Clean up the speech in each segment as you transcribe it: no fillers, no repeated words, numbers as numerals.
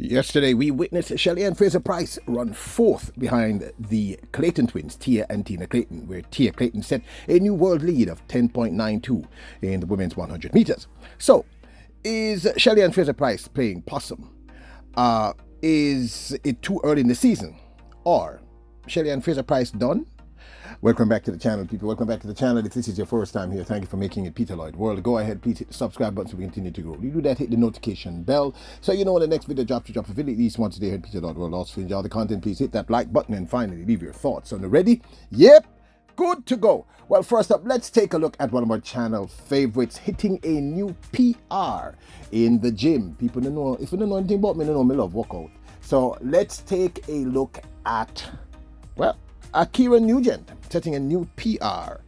Yesterday, we witnessed Shelly-Ann Fraser-Pryce run fourth behind the Clayton twins, Tia and Tina Clayton, where Tia Clayton set a new world lead of 10.92 in the women's 100 meters. So, is Shelly-Ann Fraser-Pryce playing Possum? Is it too early in the season? Or Shelly-Ann Fraser-Pryce done? Welcome back to the channel, people. Welcome back to the channel. If this is your first time here, thank you for making it Peter Lloyd World. Go ahead, please hit the subscribe button so we continue to grow. You do that, hit the notification bell so you know when the next video drops. You drop a video at least once a day here at Peter Lloyd World. Also, if you enjoy the content, please hit that like button and finally leave your thoughts. On the ready? Yep, good to go. Well, first up, let's take a look at one of our channel favorites hitting a new PR in the gym. People don't know, if you don't know anything about me, don't know me love workout. So let's take a look at, well, Akira Nugent setting a new PR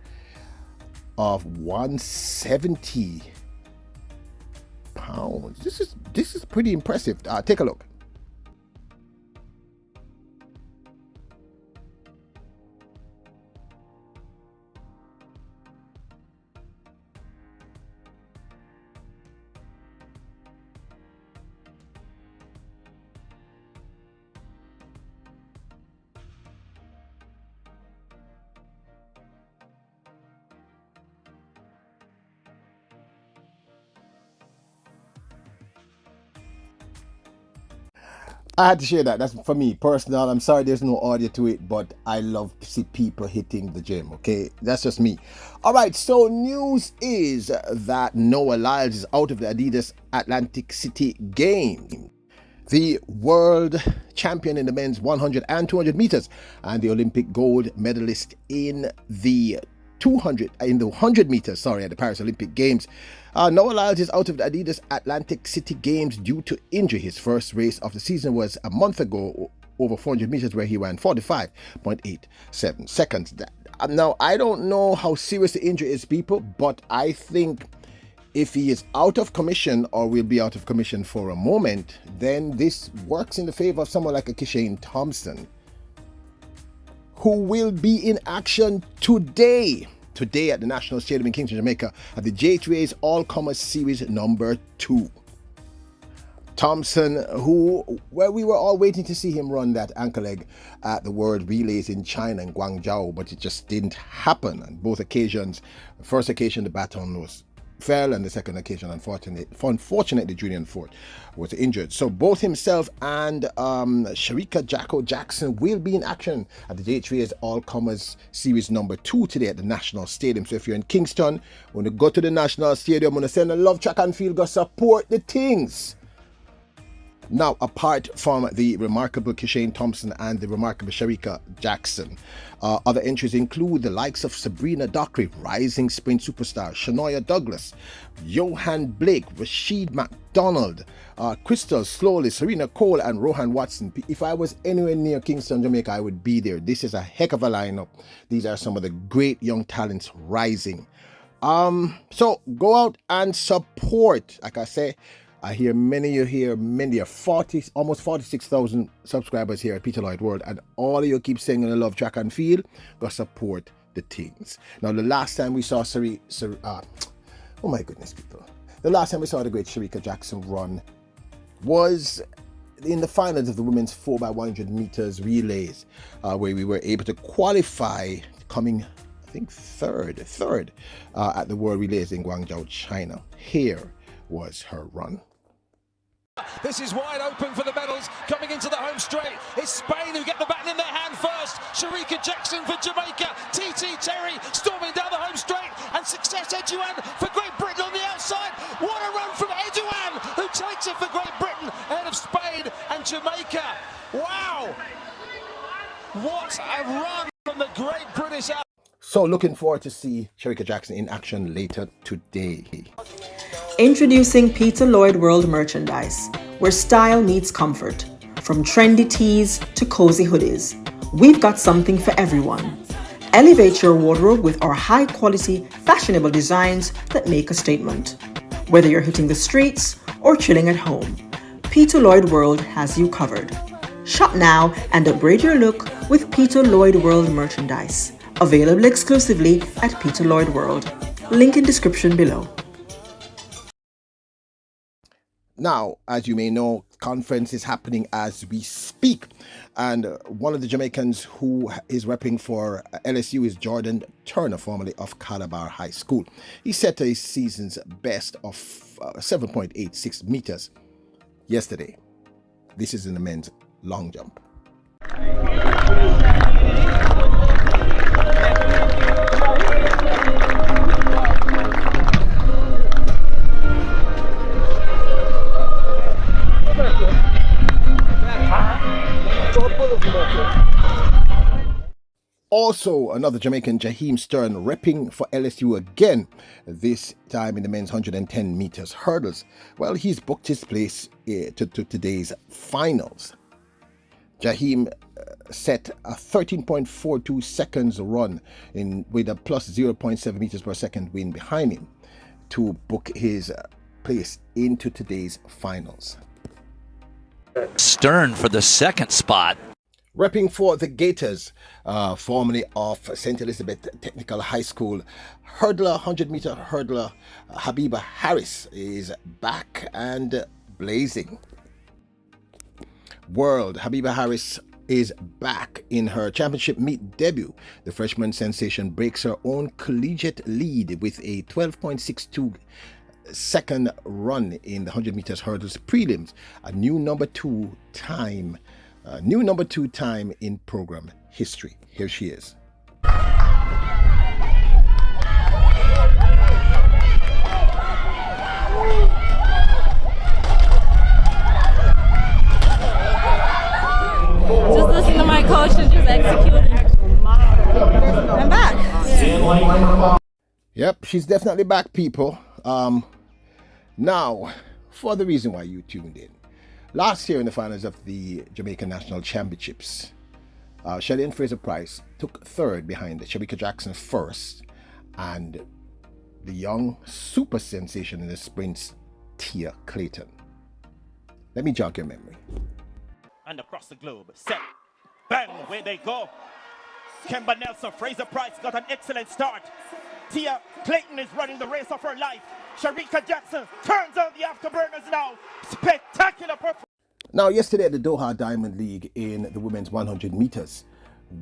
of 170 pounds. This is pretty impressive. Take a look. I had to share that. That's for me personal. I'm sorry there's no audio to it, but I love to see people hitting the gym. Okay, that's just me. All right, so news is that Noah Lyles is out of the Adidas Atlantic City Games. The world champion in the men's 100 and 200 meters and the Olympic gold medalist in the 100 meters, at the Paris Olympic Games. Noah Lyles is out of the Adidas Atlantic City Games due to injury. His first race of the season was a month ago over 400 meters where he ran 45.87 seconds. Now, I don't know how serious the injury is, people, but I think if he is out of commission or will be out of commission for a moment, then this works in the favor of someone like a CLAYTON Thompson, who will be in action today at the National Stadium in Kingston, Jamaica at the J3A's All-Comers Series number 2. Thompson, we were all waiting to see him run that ankle leg at the World Relays in China in Guangzhou, but it just didn't happen on both occasions. The first occasion, the baton fell, and the second occasion, unfortunately, Julian Ford was injured. So both himself and Shericka Jacko Jackson will be in action at the J3A's All-Comers Series number 2 today at the National Stadium. So if you're in Kingston, when you go to the National Stadium, I'm going to send a love track and field, go support the things. Now, apart from the remarkable CLAYTON Thompson and the remarkable Shericka Jackson, other entries include the likes of Sabrina Dockery, rising sprint superstar, Shanoya Douglas, Johan Blake, Rashid McDonald, Crystal Slowly, Serena Cole, and Rohan Watson. If I was anywhere near Kingston, Jamaica, I would be there. This is a heck of a lineup. These are some of the great young talents rising. So go out and support. Like I say, I hear many of you here, many are almost 46,000 subscribers here at Peter Lloyd World, and all of you keep singing the love track and field. Go support the things. Now, the last time we saw oh my goodness, people. The last time we saw the great Shericka Jackson run was in the finals of the women's 4x100 meters relays, where we were able to qualify, coming, I think, third at the World Relays in Guangzhou, China. Here was her run. This is wide open for the medals. Coming into the home straight, it's Spain who get the baton in their hand first. Shericka Jackson for Jamaica. TT Terry storming down the home straight, and Success Eduan for Great Britain on the outside. What a run from Eduan, who takes it for Great Britain ahead of Spain and Jamaica. Wow, what a run from the Great British. So looking forward to see Shericka Jackson in action later today. Introducing Peter Lloyd World merchandise, where style meets comfort. From trendy tees to cozy hoodies, we've got something for everyone. Elevate your wardrobe with our high-quality, fashionable designs that make a statement. Whether you're hitting the streets or chilling at home, Peter Lloyd World has you covered. Shop now and upgrade your look with Peter Lloyd World merchandise. Available exclusively at Peter Lloyd World. Link in description below. Now, as you may know, conference is happening as we speak. And one of the Jamaicans who is repping for LSU is Jordan Turner, formerly of Calabar High School. He set a season's best of 7.86 meters yesterday. This is in the men's long jump. Also, another Jamaican, Jaheim Stern, repping for LSU again, this time in the men's 110 meters hurdles. Well, he's booked his place to today's finals. Jaheim set a 13.42 seconds run with a plus 0.7 meters per second wind behind him to book his place into today's finals. Stern for the second spot. Repping for the Gators, formerly of St. Elizabeth Technical High School, 100-meter hurdler Habiba Harris is back and blazing. Habiba Harris is back in her championship meet debut. The freshman sensation breaks her own collegiate lead with a 12.62 second run in the 100 meters hurdles prelims, a new number two time in program history. Here she is. Just listen to my coach and just execute. I'm back. Yep, she's definitely back, people. Now, for the reason why you tuned in. Last year in the finals of the Jamaican National Championships, Shelly-Ann Fraser-Pryce took third behind Shabika Jackson first, and the young super sensation in the sprints, CLAYTON. Let me jog your memory. And across the globe, set, bang, away they go. Kemba Nelson, Fraser-Pryce got an excellent start. CLAYTON is running the race of her life. Shabika Jackson turns on the afterburners now. Spectacular performance. Now, yesterday at the Doha Diamond League in the women's 100 meters,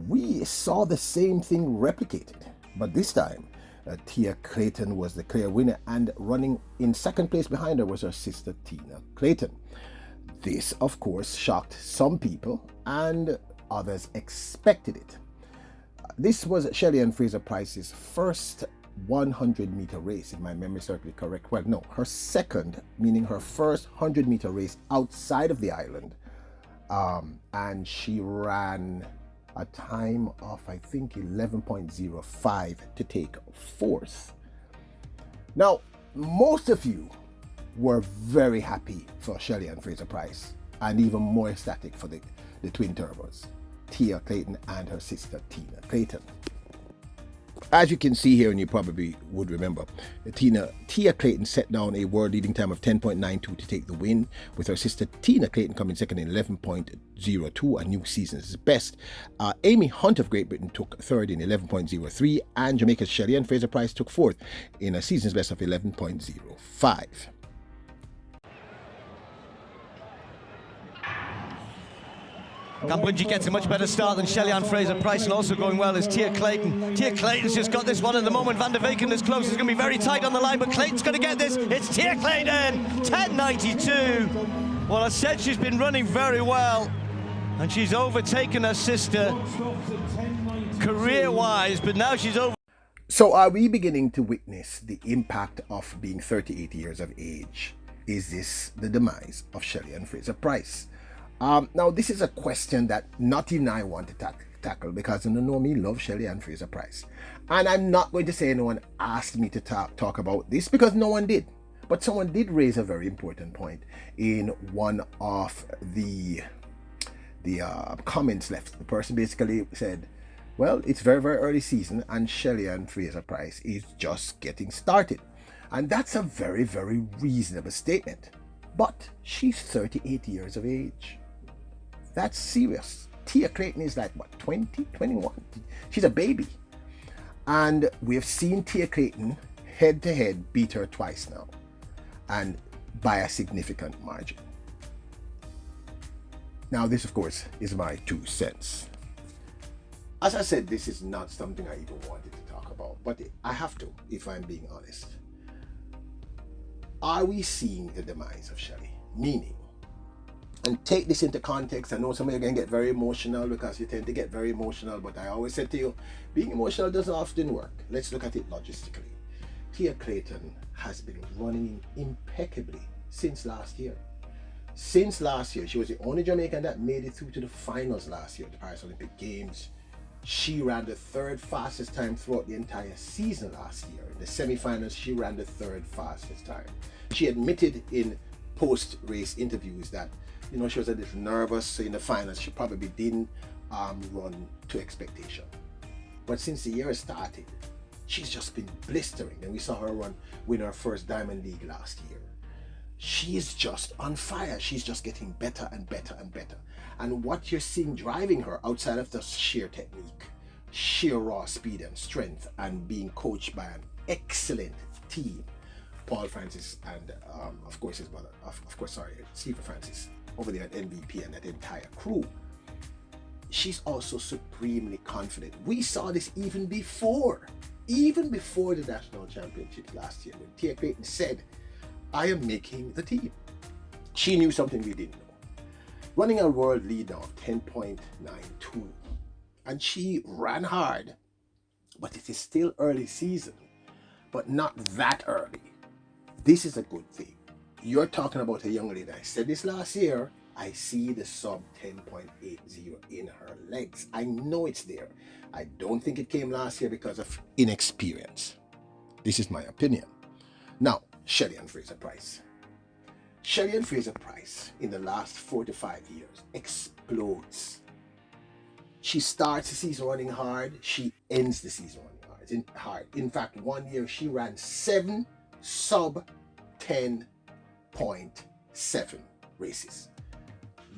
we saw the same thing replicated. But this time, CLAYTON was the clear winner, and running in second place behind her was her sister Tina Clayton. This, of course, shocked some people, and others expected it. This was Shelly-Ann Fraser-Pryce's first 100-meter race, if my memory is certainly correct. Well, no, her second, meaning her first 100-meter race outside of the island. And she ran a time of, I think, 11.05 to take fourth. Now, most of you were very happy for Shelly-Ann Fraser-Pryce, and even more ecstatic for the twin turbos, Tia Clayton and her sister Tina Clayton. As you can see here, and you probably would remember, Tia Clayton set down a world-leading time of 10.92 to take the win, with her sister Tina Clayton coming second in 11.02, a new season's best. Amy Hunt of Great Britain took third in 11.03, and Jamaica's Shelly-Ann Fraser-Pryce took fourth in a season's best of 11.05. Cambridge gets a much better start than Shelly-Ann Fraser-Pryce, and also going well is Tia Clayton. Tia Clayton's just got this one at the moment. Van der Veken is close. It's going to be very tight on the line, but Clayton's going to get this. It's Tia Clayton, 10.92. Well, I said she's been running very well, and she's overtaken her sister career-wise, but now she's over. So are we beginning to witness the impact of being 38 years of age? Is this the demise of Shelly-Ann Fraser-Pryce? Now, this is a question that not even I want to tackle, because you know me love Shelly-Ann Fraser-Pryce. And I'm not going to say anyone asked me to talk about this, because no one did. But someone did raise a very important point in one of the comments left. The person basically said, well, it's very, very early season, and Shelly-Ann Fraser-Pryce is just getting started. And that's a very, very reasonable statement. But she's 38 years of age. That's serious. Tia Clayton is like, what, 20, 21? She's a baby. And we have seen Tia Clayton head-to-head beat her twice now. And by a significant margin. Now, this, of course, is my 2 cents. As I said, this is not something I even wanted to talk about, but I have to, if I'm being honest. Are we seeing the demise of Shelly? Meaning, and take this into context, I know some of you are going to get very emotional because you tend to get very emotional, but I always said to you, being emotional doesn't often work. Let's look at it logistically. Tia CLAYTON has been running impeccably since last year. Since last year, she was the only Jamaican that made it through to the finals last year at the Paris Olympic Games. She ran the 3rd fastest time throughout the entire season last year. In the semi-finals, she ran the 3rd fastest time. She admitted in post-race interviews that, you know, she was a little nervous, so in the finals she probably didn't run to expectation. But since the year started, she's just been blistering. And we saw her win her first Diamond League last year. She's just on fire. She's just getting better and better and better. And what you're seeing driving her, outside of the sheer technique, sheer raw speed and strength, and being coached by an excellent team, Paul Francis and of course his brother, Stephen Francis over there at MVP and that entire crew. She's also supremely confident. We saw this even before the national championships last year when Tia CLAYTON said, I am making the team. She knew something we didn't know. Running a world lead now of 10.92. And she ran hard, but it is still early season, but not that early. This is a good thing. You're talking about a young lady. I said this last year. I see the sub 10.80 in her legs. I know it's there. I don't think it came last year because of inexperience. This is my opinion. Now, Shelly-Ann Fraser-Pryce. Shelly-Ann Fraser-Pryce in the last 4 to 5 years explodes. She starts the season running hard. She ends the season running hard. In fact, 1 year she ran 7 sub 10.7 races.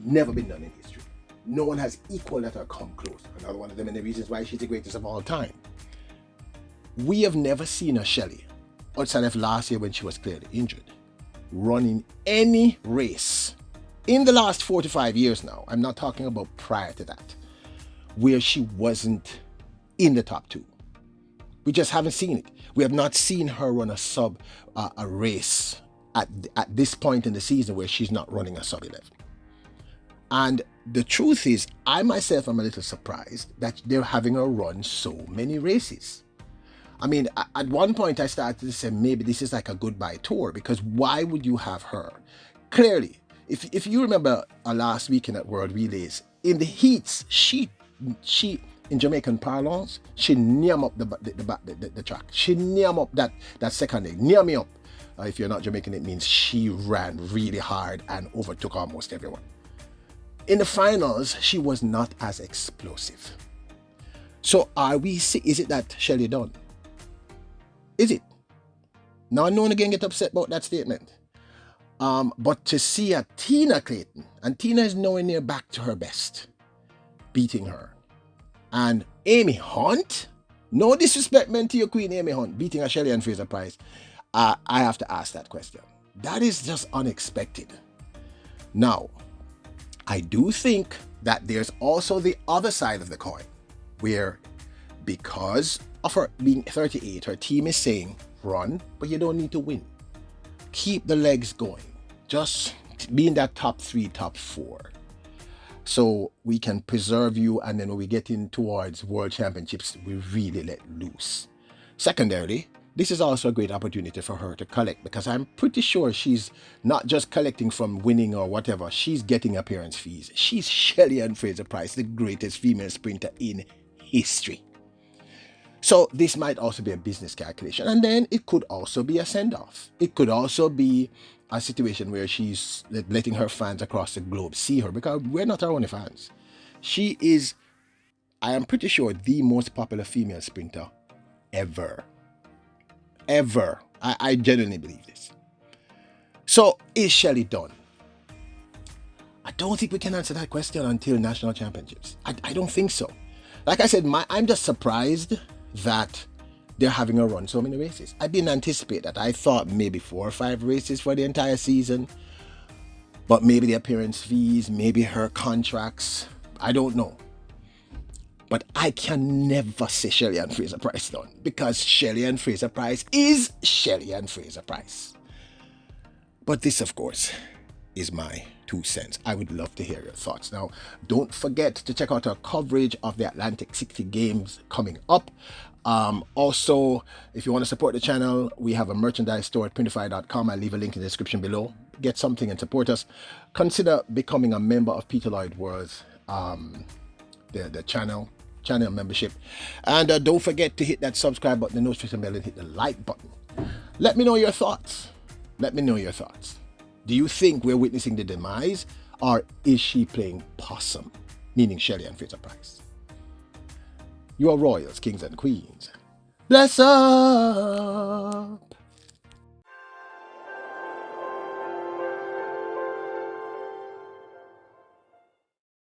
Never been done in history. No one has equaled that or come close. Another one of the many reasons why she's the greatest of all time. We have never seen a Shelly, outside of last year when she was clearly injured, running any race in the last 4 to 5 years now. I'm not talking about prior to that, where she wasn't in the top 2. We just haven't seen it. We have not seen her run a race at this point in the season where she's not running a sub 11. And the truth is, I myself am a little surprised that they're having her run so many races. I mean, at one point I started to say maybe this is like a goodbye tour, because why would you have her? Clearly, if you remember last weekend at World Relays, in the heats, she in Jamaican parlance, she nearm up the track. She nearm up that second leg, near me up. If you're not Jamaican, it means she ran really hard and overtook almost everyone. In the finals, she was not as explosive. So is it that Shelly done? Is it? Now, no one again get upset about that statement. But to see a Tina CLAYTON, and Tina is nowhere near back to her best, beating her. And Amy Hunt, no disrespect meant to your queen Amy Hunt, beating a Shelly-Ann Fraser-Pryce. I have to ask that question. That is just unexpected. Now, I do think that there's also the other side of the coin, where because of her being 38, her team is saying, run, but you don't need to win. Keep the legs going. Just be in that top 3, top 4. So we can preserve you, and then when we get in towards World Championships, we really let loose. Secondarily, this is also a great opportunity for her to collect, because I'm pretty sure she's not just collecting from winning or whatever. She's getting appearance fees. She's Shelly-Ann Fraser-Pryce, the greatest female sprinter in history. So this might also be a business calculation. And then it could also be a send-off. It could also be a situation where she's letting her fans across the globe see her, because we're not her only fans. She is, I am pretty sure, the most popular female sprinter ever. Ever. I genuinely believe this. So, is Shelly done? I don't think we can answer that question until national championships. I don't think so. Like I said, I'm just surprised that they're having her run so many races. I didn't anticipate that. I thought maybe 4 or 5 races for the entire season. But maybe the appearance fees, maybe her contracts. I don't know. But I can never say Shelly-Ann Fraser-Pryce down, because Shelly-Ann Fraser-Pryce is Shelly-Ann Fraser-Pryce. But this, of course, is my 2 cents. I would love to hear your thoughts. Now, don't forget to check out our coverage of the Atlantic 60 Games coming up. Also, if you want to support the channel, we have a merchandise store at printify.com. I'll leave a link in the description below. Get something and support us. Consider becoming a member of Peter Lloyd World's the channel membership. And don't forget to hit that subscribe button, the notification bell, and hit the like button. Let me know your thoughts. Let me know your thoughts. Do you think we're witnessing the demise, or is she playing Possum, meaning Shelly-Ann Fraser-Pryce? You are royals, kings and queens. Bless up.